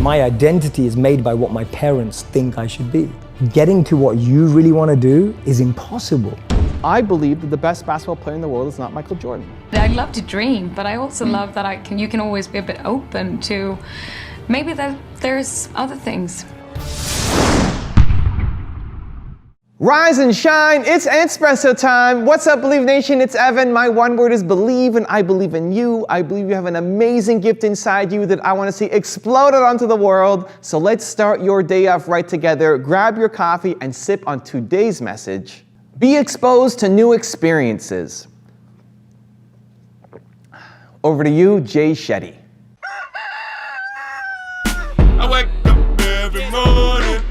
My identity is made by what my parents think I should be. Getting to what you really want to do is impossible. I believe that the best basketball player in the world is not Michael Jordan. I love to dream, but I also love that you can always be a bit open to maybe that there's other things. Rise and shine, it's Espresso time. What's up, Believe Nation? It's Evan. My one word is believe, and I believe in you. I believe you have an amazing gift inside you that I want to see exploded onto the world. So let's start your day off right together. Grab your coffee and sip on today's message. Be exposed to new experiences. Over to you, Jay Shetty. I wake up every morning.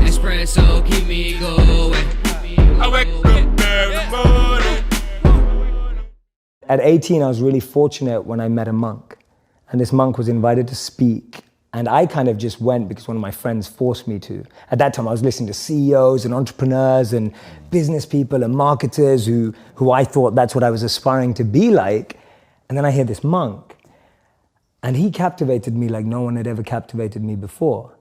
Espresso keep me going. I wake up every morning. At 18, I was really fortunate when I met a monk. And this monk was invited to speak. And I kind of just went because one of my friends forced me to. At that time, I was listening to CEOs and entrepreneurs and business people and marketers who I thought that's what I was aspiring to be like. And then I hear this monk. And he captivated me like no one had ever captivated me before.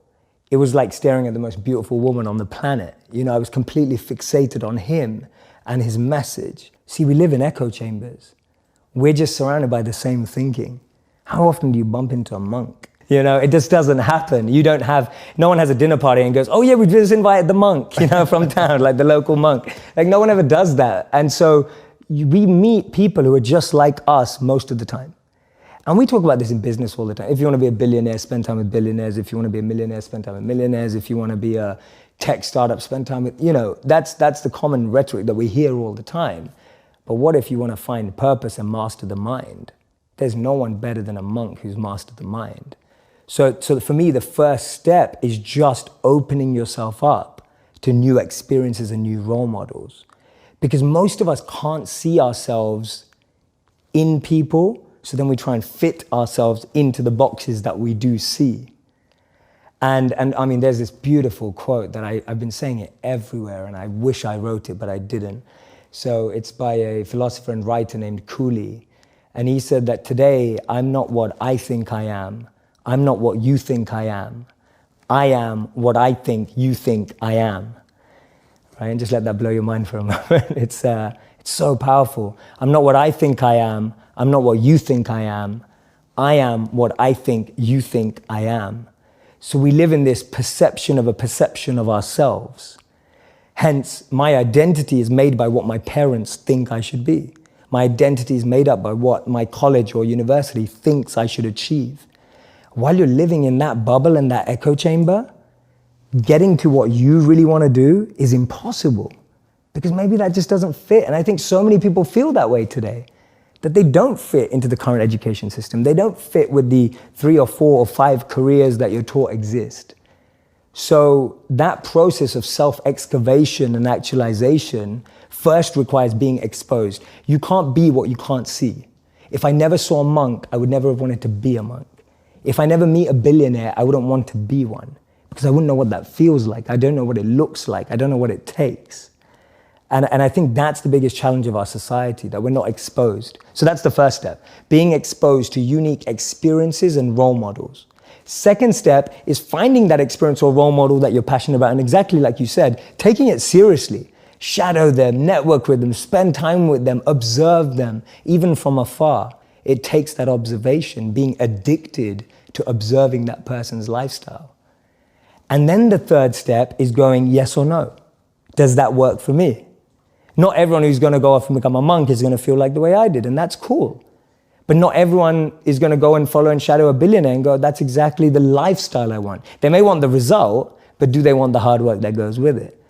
It was like staring at the most beautiful woman on the planet. You know, I was completely fixated on him and his message. See, we live in echo chambers. We're just surrounded by the same thinking. How often do you bump into a monk? You know, it just doesn't happen. No one has a dinner party and goes, oh yeah, we just invited the monk, you know, from town, like the local monk. Like no one ever does that. And so we meet people who are just like us most of the time. And we talk about this in business all the time. If you want to be a billionaire, spend time with billionaires. If you want to be a millionaire, spend time with millionaires. If you want to be a tech startup, spend time with, you know, that's the common rhetoric that we hear all the time. But what if you want to find purpose and master the mind? There's no one better than a monk who's mastered the mind. So for me, the first step is just opening yourself up to new experiences and new role models. Because most of us can't see ourselves in people, so then we try and fit ourselves into the boxes that we do see. And I mean, there's this beautiful quote that I've been saying it everywhere, and I wish I wrote it, but I didn't. So it's by a philosopher and writer named Cooley. And he said that today, I'm not what I think I am. I'm not what you think I am. I am what I think you think I am. Right? And just let that blow your mind for a moment. It's so powerful. I'm not what I think I am. I'm not what you think I am. I am what I think you think I am. So we live in this perception of a perception of ourselves. Hence, my identity is made by what my parents think I should be. My identity is made up by what my college or university thinks I should achieve. While you're living in that bubble and that echo chamber, getting to what you really want to do is impossible because maybe that just doesn't fit. And I think so many people feel that way today, that they don't fit into the current education system. They don't fit with the 3 or 4 or 5 careers that you're taught exist. So that process of self-excavation and actualization first requires being exposed. You can't be what you can't see. If I never saw a monk, I would never have wanted to be a monk. If I never meet a billionaire, I wouldn't want to be one because I wouldn't know what that feels like. I don't know what it looks like. I don't know what it takes. And I think that's the biggest challenge of our society, that we're not exposed. So that's the first step, being exposed to unique experiences and role models. Second step is finding that experience or role model that you're passionate about, and exactly like you said, taking it seriously. Shadow them, network with them, spend time with them, observe them, even from afar. It takes that observation, being addicted to observing that person's lifestyle. And then the third step is going yes or no. Does that work for me? Not everyone who's going to go off and become a monk is going to feel like the way I did, and that's cool. But not everyone is going to go and follow and shadow a billionaire and go, that's exactly the lifestyle I want. They may want the result, but do they want the hard work that goes with it?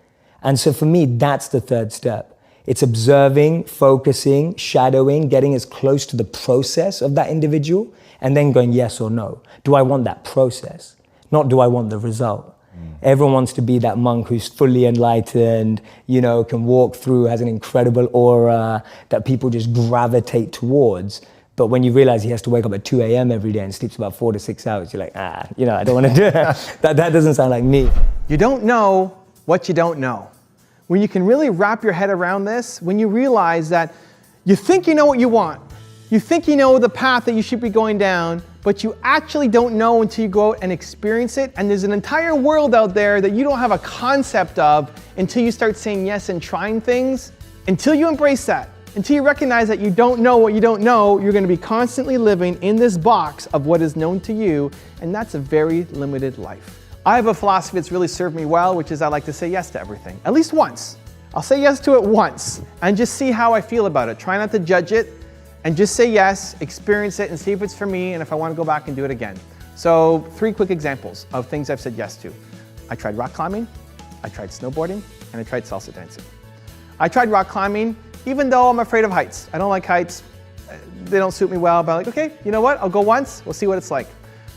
And so for me, that's the third step. It's observing, focusing, shadowing, getting as close to the process of that individual, and then going yes or no. Do I want that process? Not do I want the result? Everyone wants to be that monk who's fully enlightened, you know, can walk through, has an incredible aura that people just gravitate towards. But when you realize he has to wake up at 2 a.m. every day and sleeps about 4 to 6 hours, you're like, you know, I don't want to do it. That doesn't sound like me. You don't know what you don't know. When you can really wrap your head around this, when you realize that you think you know what you want, you think you know the path that you should be going down, but you actually don't know until you go out and experience it. And there's an entire world out there that you don't have a concept of until you start saying yes and trying things. Until you embrace that, until you recognize that you don't know what you don't know, you're going to be constantly living in this box of what is known to you, and that's a very limited life. I have a philosophy that's really served me well, which is I like to say yes to everything, at least once. I'll say yes to it once and just see how I feel about it. Try not to judge it and just say yes, experience it, and see if it's for me and if I want to go back and do it again. So 3 quick examples of things I've said yes to. I tried rock climbing, I tried snowboarding, and I tried salsa dancing. I tried rock climbing, even though I'm afraid of heights. I don't like heights. They don't suit me well, but I'm like, okay, you know what? I'll go once, we'll see what it's like.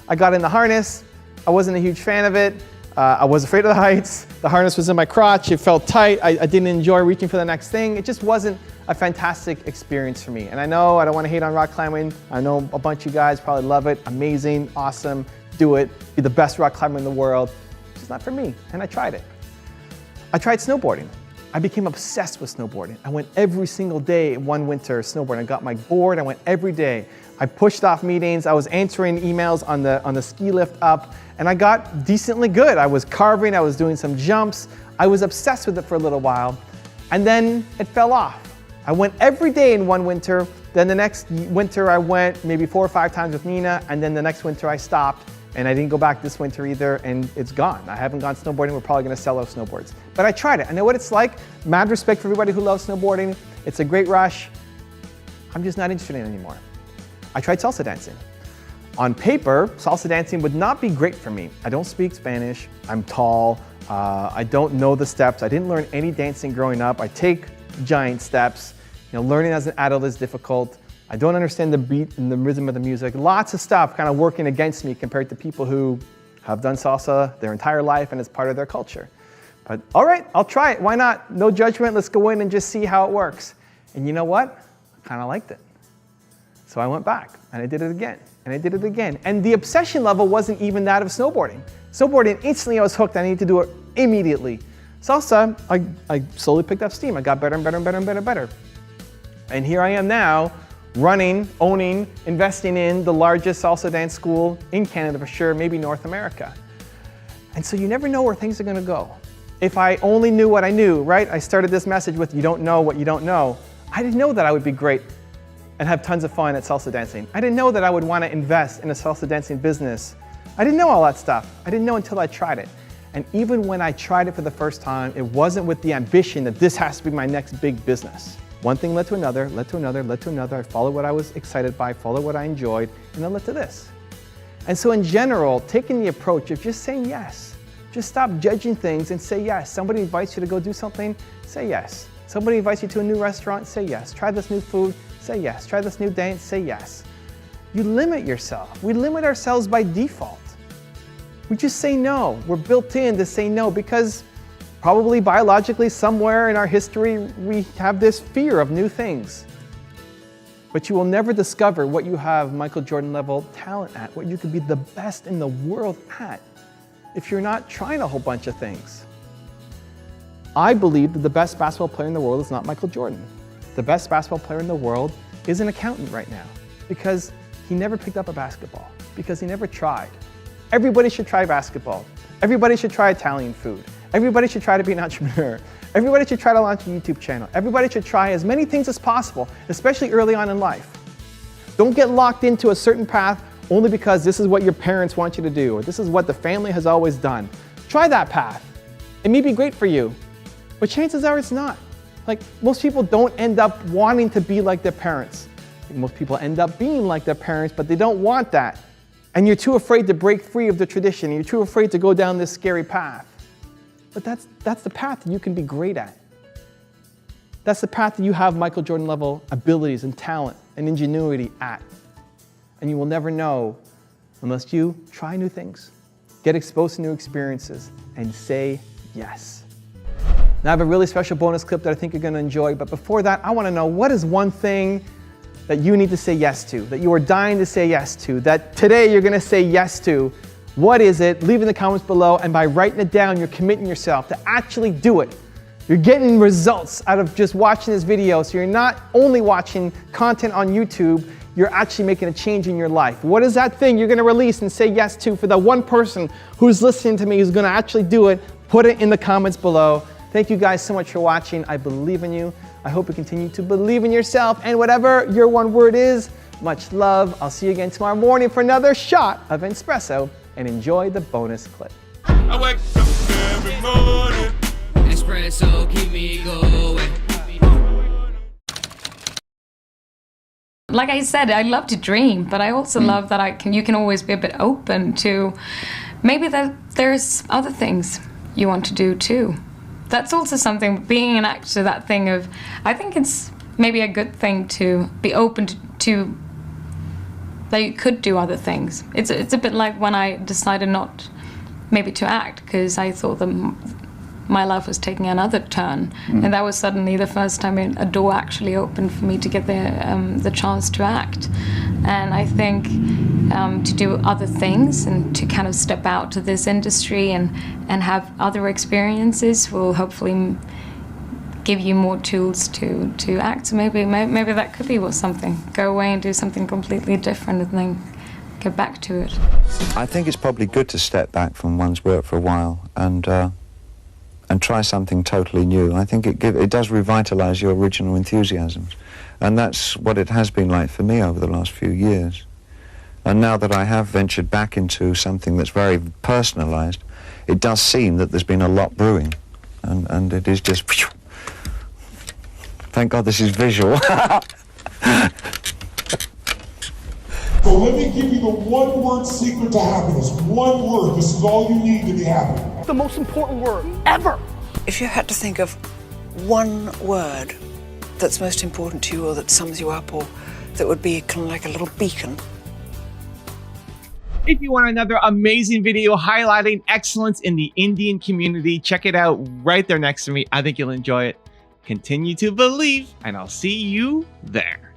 I got in the harness. I wasn't a huge fan of it. I was afraid of the heights. The harness was in my crotch. It felt tight. I didn't enjoy reaching for the next thing. It just wasn't a fantastic experience for me. And I know I don't want to hate on rock climbing. I know a bunch of you guys probably love it. Amazing, awesome, do it. Be the best rock climber in the world. It's just not for me, and I tried it. I tried snowboarding. I became obsessed with snowboarding. I went every single day one winter snowboarding. I got my board, I went every day. I pushed off meetings, I was answering emails on the ski lift up, and I got decently good. I was carving, I was doing some jumps. I was obsessed with it for a little while, and then it fell off. I went every day in one winter, then the next winter I went maybe 4 or 5 times with Nina, and then the next winter I stopped, and I didn't go back this winter either, and it's gone. I haven't gone snowboarding. We're probably gonna sell our snowboards. But I tried it. I know what it's like. Mad respect for everybody who loves snowboarding. It's a great rush. I'm just not interested in it anymore. I tried salsa dancing. On paper, salsa dancing would not be great for me. I don't speak Spanish. I'm tall. I don't know the steps. I didn't learn any dancing growing up. I take giant steps. Learning as an adult is difficult. I don't understand the beat and the rhythm of the music. Lots of stuff kind of working against me compared to people who have done salsa their entire life and it's part of their culture. But all right, I'll try it. Why not? No judgment. Let's go in and just see how it works. And you know what? I kind of liked it. So I went back and I did it again and I did it again. And the obsession level wasn't even that of snowboarding. Snowboarding, instantly I was hooked. I needed to do it immediately. Salsa, I slowly picked up steam. I got better and better and better and better and better. And here I am now, running, owning, investing in the largest salsa dance school in Canada for sure, maybe North America. And so you never know where things are gonna go. If I only knew what I knew, right? I started this message with you don't know what you don't know. I didn't know that I would be great and have tons of fun at salsa dancing. I didn't know that I would wanna invest in a salsa dancing business. I didn't know all that stuff. I didn't know until I tried it. And even when I tried it for the first time, it wasn't with the ambition that this has to be my next big business. One thing led to another, led to another, led to another. I followed what I was excited by, followed what I enjoyed, and then led to this. And so in general, taking the approach of just saying yes. Just stop judging things and say yes. Somebody invites you to go do something, say yes. Somebody invites you to a new restaurant, say yes. Try this new food, say yes. Try this new dance, say yes. You limit yourself. We limit ourselves by default. We just say no. We're built in to say no because probably biologically somewhere in our history, we have this fear of new things. But you will never discover what you have Michael Jordan level talent at, what you could be the best in the world at, if you're not trying a whole bunch of things. I believe that the best basketball player in the world is not Michael Jordan. The best basketball player in the world is an accountant right now because he never picked up a basketball, because he never tried. Everybody should try basketball. Everybody should try Italian food. Everybody should try to be an entrepreneur. Everybody should try to launch a YouTube channel. Everybody should try as many things as possible, especially early on in life. Don't get locked into a certain path only because this is what your parents want you to do, or this is what the family has always done. Try that path. It may be great for you, but chances are it's not. Like, most people don't end up wanting to be like their parents. Most people end up being like their parents, but they don't want that. And you're too afraid to break free of the tradition. You're too afraid to go down this scary path. But that's the path that you can be great at. That's the path that you have Michael Jordan level abilities and talent and ingenuity at. And you will never know unless you try new things, get exposed to new experiences, and say yes. Now I have a really special bonus clip that I think you're gonna enjoy, but before that, I wanna know what is one thing that you need to say yes to, that you are dying to say yes to, that today you're gonna say yes to. What is it? Leave in the comments below, and by writing it down, you're committing yourself to actually do it. You're getting results out of just watching this video, so you're not only watching content on YouTube, you're actually making a change in your life? What is that thing you're gonna release and say yes to for the one person who's listening to me who's gonna actually do it? Put it in the comments below. Thank you guys so much for watching. I believe in you. I hope you continue to believe in yourself, and whatever your one word is, much love. I'll see you again tomorrow morning for another shot of espresso, and enjoy the bonus clip. I wake up every morning. Espresso keep me going. Like I said, I love to dream, but I also love that you can always be a bit open to maybe that there's other things you want to do too. That's also something, being an actor, that thing of, I think it's maybe a good thing to be open to that you could do other things. It's a bit like when I decided not maybe to act, because I thought that my life was taking another turn, and that was suddenly the first time a door actually opened for me to get the chance to act. And I think to do other things and to kind of step out to this industry and have other experiences will hopefully give you more tools to act. So maybe that could be something. Go away and do something completely different and then get back to it. I think it's probably good to step back from one's work for a while and try something totally new. I think it does revitalize your original enthusiasms, and that's what it has been like for me over the last few years. And now that I have ventured back into something that's very personalized, it does seem that there's been a lot brewing, and it is just, thank God this is visual. So let me give you the one-word secret to happiness. One word. This is all you need to be happy. The most important word ever. If you had to think of one word that's most important to you, or that sums you up, or that would be kind of like a little beacon. If you want another amazing video highlighting excellence in the Indian community, check it out right there next to me. I think you'll enjoy it. Continue to believe, and I'll see you there.